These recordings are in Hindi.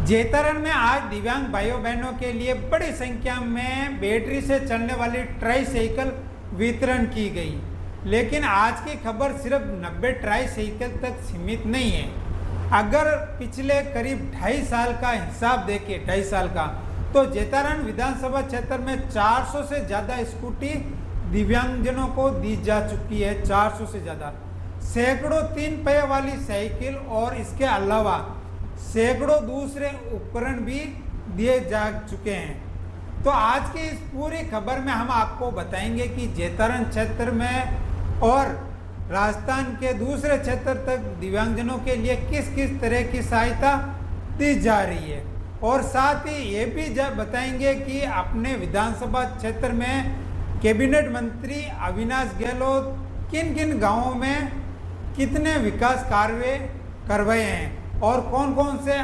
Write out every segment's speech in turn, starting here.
जेतारण में आज दिव्यांग भाइयों बहनों के लिए बड़ी संख्या में बैटरी से चलने वाली ट्राईसाइकिल वितरण की गई। लेकिन आज की खबर सिर्फ 90 ट्राईसाइकिल तक सीमित नहीं है। अगर पिछले करीब 2.5 साल का हिसाब देखें, 2.5 साल का, तो जेतारण विधानसभा क्षेत्र में 400 से ज़्यादा स्कूटी दिव्यांगजनों को दी जा चुकी है। 400 से ज़्यादा, सैकड़ों 3 पहिए वाली साइकिल और इसके अलावा सैकड़ों दूसरे उपकरण भी दिए जा चुके हैं। तो आज की इस पूरी खबर में हम आपको बताएंगे कि जेतारण क्षेत्र में और राजस्थान के दूसरे क्षेत्र तक दिव्यांगजनों के लिए किस किस तरह की सहायता दी जा रही है, और साथ ही ये भी बताएंगे कि अपने विधानसभा क्षेत्र में कैबिनेट मंत्री अविनाश गहलोत किन किन गांवों में कितने विकास कार्य करवाए हैं और कौन कौन से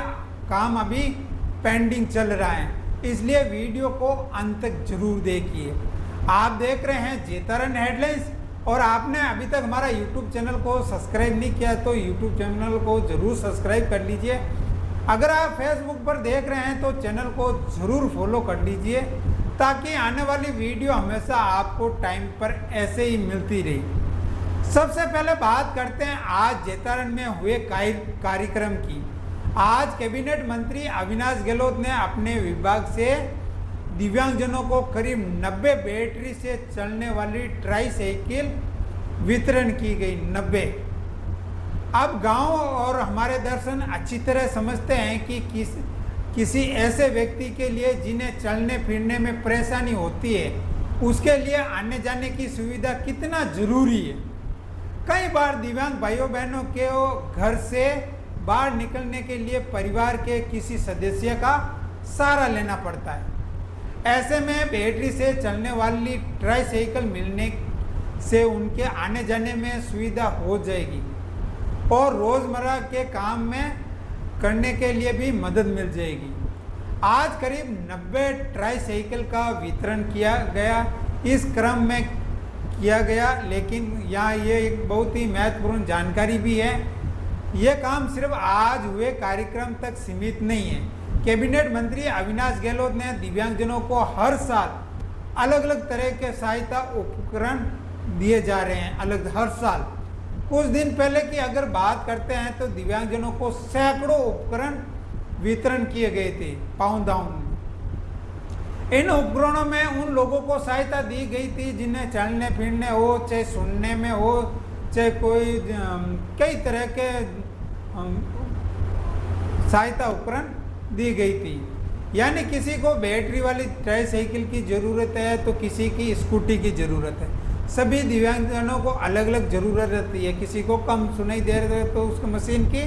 काम अभी पेंडिंग चल रहा है। इसलिए वीडियो को अंत तक जरूर देखिए। आप देख रहे हैं जेतारण हेडलाइंस, और आपने अभी तक हमारा YouTube चैनल को सब्सक्राइब नहीं किया तो YouTube चैनल को जरूर सब्सक्राइब कर लीजिए। अगर आप Facebook पर देख रहे हैं तो चैनल को जरूर फॉलो कर लीजिए, ताकि आने वाली वीडियो हमेशा आपको टाइम पर ऐसे ही मिलती रही। सबसे पहले बात करते हैं आज जेतारण में हुए कार्यक्रम की। आज कैबिनेट मंत्री अविनाश गहलोत ने अपने विभाग से दिव्यांगजनों को करीब 90 बैटरी से चलने वाली ट्राईसाइकिल वितरण की गई। 90। अब गांव और हमारे दर्शन अच्छी तरह समझते हैं कि किसी ऐसे व्यक्ति के लिए जिन्हें चलने फिरने में परेशानी होती है, उसके लिए आने जाने की सुविधा कितना जरूरी है। कई बार दिव्यांग भाइयों बहनों के घर से बाहर निकलने के लिए परिवार के किसी सदस्य का सहारा लेना पड़ता है। ऐसे में बैटरी से चलने वाली ट्राईसाइकिल मिलने से उनके आने जाने में सुविधा हो जाएगी और रोज़मर्रा के काम में करने के लिए भी मदद मिल जाएगी। आज करीब 90 ट्राईसाइकिल का वितरण किया गया। इस क्रम में किया गया, लेकिन यहाँ ये एक बहुत ही महत्वपूर्ण जानकारी भी है, ये काम सिर्फ आज हुए कार्यक्रम तक सीमित नहीं है। कैबिनेट मंत्री अविनाश गहलोत ने दिव्यांगजनों को हर साल अलग अलग तरह के सहायता उपकरण दिए जा रहे हैं, हर साल। कुछ दिन पहले की अगर बात करते हैं तो दिव्यांगजनों को सैकड़ों उपकरण वितरण किए गए थे। पाउंडाउन इन उपकरणों में उन लोगों को सहायता दी गई थी जिन्हें चलने फिरने हो, चाहे सुनने में हो, चाहे कोई कई तरह के सहायता उपकरण दी गई थी। यानी किसी को बैटरी वाली ट्राईसाइकिल की ज़रूरत है तो किसी की स्कूटी की ज़रूरत है। सभी दिव्यांगजनों को अलग अलग ज़रूरत रहती है। किसी को कम सुनाई दे रही है तो उसको मशीन की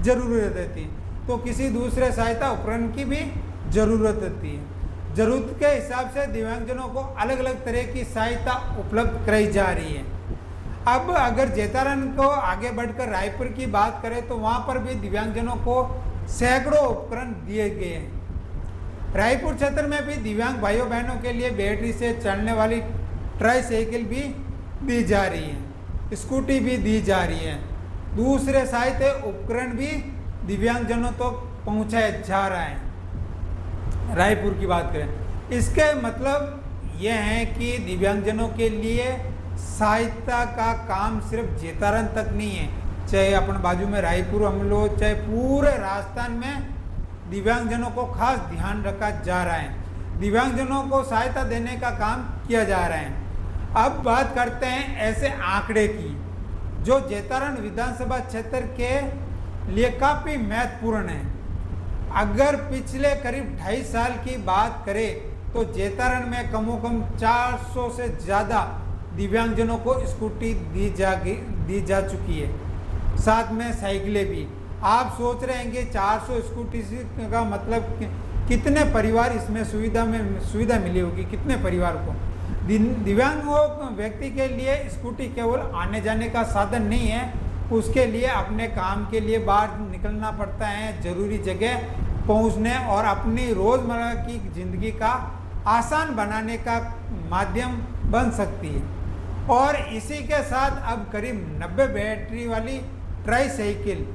ज़रूरत रहती है, तो किसी दूसरे सहायता उपकरण की भी ज़रूरत रहती है। ज़रूरत के हिसाब से दिव्यांगजनों को अलग अलग तरह की सहायता उपलब्ध कराई जा रही है। अब अगर जेतारण को आगे बढ़कर रायपुर की बात करें तो वहाँ पर भी दिव्यांगजनों को सैकड़ों उपकरण दिए गए हैं। रायपुर क्षेत्र में भी दिव्यांग भाइयों बहनों के लिए बैटरी से चलने वाली ट्राईसाइकिल भी दी जा रही है, स्कूटी भी दी जा रही है, दूसरे सहायता उपकरण भी दिव्यांगजनों तक तो पहुँचाया जा रहा है। रायपुर की बात करें, इसके मतलब यह है कि दिव्यांगजनों के लिए सहायता का काम सिर्फ जेतारण तक नहीं है, चाहे अपन बाजू में रायपुर हम लोग, चाहे पूरे राजस्थान में दिव्यांगजनों को खास ध्यान रखा जा रहा है। दिव्यांगजनों को सहायता देने का काम किया जा रहा है। अब बात करते हैं ऐसे आंकड़े की जो जेतारण विधानसभा क्षेत्र के लिए काफ़ी महत्वपूर्ण है। अगर पिछले करीब 2.5 साल की बात करें तो जेतारण में कमोकम 400 से ज़्यादा दिव्यांगजनों को स्कूटी दी जा चुकी है, साथ में साइकिलें भी। आप सोच रहे हैं कि 400 स्कूटी का मतलब कितने परिवार इसमें सुविधा मिली होगी, कितने परिवार को। दिव्यांग व्यक्ति के लिए स्कूटी केवल आने जाने का साधन नहीं है, उसके लिए अपने काम के लिए बाहर निकलना पड़ता है, ज़रूरी जगह पहुंचने और अपनी रोज़मर्रा की ज़िंदगी का आसान बनाने का माध्यम बन सकती है। और इसी के साथ अब करीब 90 बैटरी वाली ट्राईसाइकिल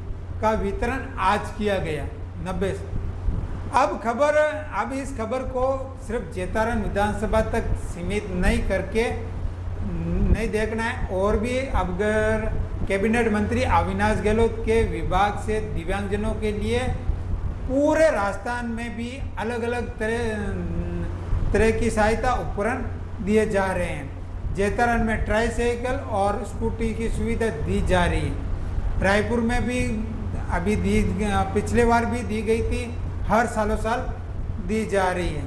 का वितरण आज किया गया। 90 अब इस खबर को सिर्फ जेतारन विधानसभा तक सीमित नहीं देखना है। और भी अगर कैबिनेट मंत्री अविनाश गहलोत के विभाग से दिव्यांगजनों के लिए पूरे राजस्थान में भी अलग अलग तरह की सहायता उपकरण दिए जा रहे हैं। जेतारन में ट्राईसाइकिल और स्कूटी की सुविधा दी जा रही है। रायपुर में भी अभी पिछले बार भी दी गई थी, हर सालों साल दी जा रही है।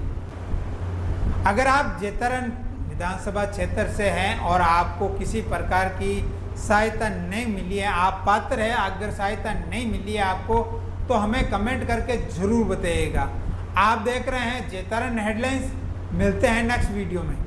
अगर आप जेतारन विधानसभा क्षेत्र से हैं और आपको किसी प्रकार की सहायता नहीं मिली है, आप पात्र हैं, अगर सहायता नहीं मिली है आपको, तो हमें कमेंट करके ज़रूर बताइएगा। आप देख रहे हैं जेतारन हेडलाइंस। मिलते हैं नेक्स्ट वीडियो में।